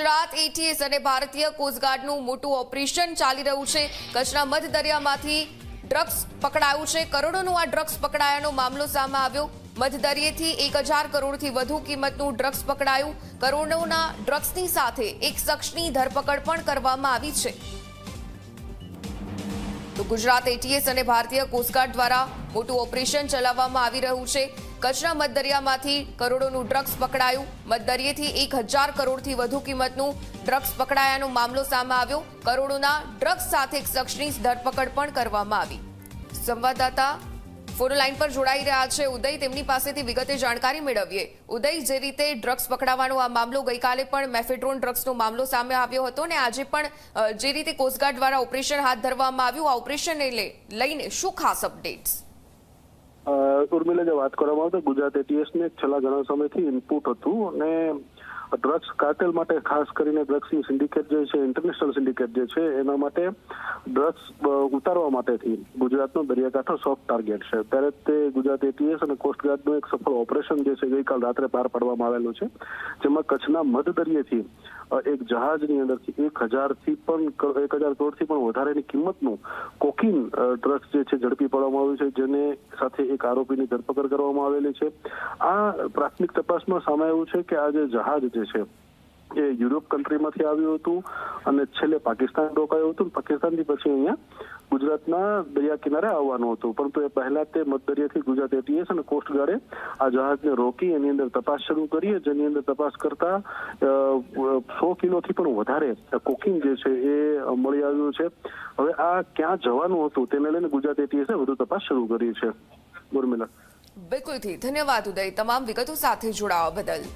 Gujarat ATS અને ભારતીય કોસ્ટગાર્ડનું મોટું ઓપરેશન ચાલી રહ્યું છે। કચ્છના મધ્ય દરિયામાંથી ડ્રગ્સ પકડાયું છે। કરોડોનું આ ડ્રગ્સ પકડાયાનો મામલો સામે આવ્યો। મધ્ય દરિયેથી 1000 કરોડથી વધુ કિંમતનું ડ્રગ્સ પકડાયું। કરોડોના ડ્રગ્સની સાથે એક શખ્સની ધરપકડ પણ કરવામાં આવી છે। તો ગુજરાત એટીએસ અને ભારતીય કોસ્ટગાર્ડ દ્વારા મોટું ઓપરેશન ચલાવવામાં આવી રહ્યું છે। કચ્છના મધ્ય દરિયામાંથી કરોડોનું ડ્રગ્સ પકડાયું। મધ્ય દરિયેથી 1000 કરોડથી વધુ કિંમતનું ડ્રગ્સ પકડાયાનો મામલો સામે આવ્યો। કરોડોના ડ્રગ્સ સાથે એક શખ્સની ધરપકડ પણ કરવામાં આવી। સંવાદદાતા ફોન લાઈન પર જોડાઈ રહ્યા છે ઉદય, તેમની પાસેથી વિગતે જાણકારી મેળવીએ। ઉદય, જે રીતે ડ્રગ્સ પકડાવાનો આ મામલો ગઈકાલે પણ મેફેડ્રોન ડ્રગ્સનો મામલો સામે આવ્યો હતો ને આજે પણ જે રીતે કોસ્ટગાર્ડ દ્વારા ઓપરેશન હાથ ધરવામાં આવ્યું, આ ઓપરેશનને લઈને શું ખાસ અપડેટ્સ? ઉર્મિલા, જે વાત કરવામાં આવે તો ગુજરાત એટીએસને છેલ્લા ઘણા સમયથી ઇનપુટ હતું અને ડ્રગ્સ કાર્ટેલ માટે ખાસ કરીને ડ્રગ્સની સિન્ડિકેટ જે છે, ઇન્ટરનેશનલ સિન્ડિકેટ જે છે, એના માટે ડ્રગ્સ ઉતારવા માટેથી ગુજરાતનો દરિયાકાંઠો સોફ્ટ ટાર્ગેટ છે। ત્યારે તે ગુજરાત એટીએસ અને કોસ્ટગાર્ડનું એક સફળ ઓપરેશન જે છે ગઈકાલ રાત્રે પાર પાડવામાં આવેલું છે, જેમાં કચ્છના મધ્ય દરિયેથી એક જહાજની અંદરથી 1000 કરોડથી પણ વધારેની કિંમતનું કોકીન ડ્રગ્સ જે છે ઝડપી પાડવામાં આવ્યું છે, જેને સાથે એક આરોપીની ધરપકડ કરવામાં આવેલી છે। આ પ્રાથમિક તપાસમાં સામે આવ્યું છે કે આ જે જહાજ જે છે એ યુરોપ કન્ટ્રીમાંથી આવ્યું હતું અને છેલ્લે પાકિસ્તાન રોકાયું હતું। પાકિસ્તાનથી પછી અહીંયા ગુજરાતના દરિયા કિનારે આવવાનું હતું, પરંતુ એ પહેલા તે મધ્ય દરિયાથી ગુજરાત એટીએસ અને કોસ્ટગાર્ડે આ જહાજને રોકી એની અંદર તપાસ શરૂ કરી, જેની અંદર તપાસ કરતા 100 કિલોથી પણ વધારે કોકીન જે છે એ મળી આવ્યું છે। હવે આ ક્યાં જવાનું હતું તેને લઈને ગુજરાત એટીએસે વધુ તપાસ શરૂ કરી છે। ઉર્મિલા, બિલકુલથી ધન્યવાદ ઉદય, તમામ વિગતો સાથે જોડાવા બદલ।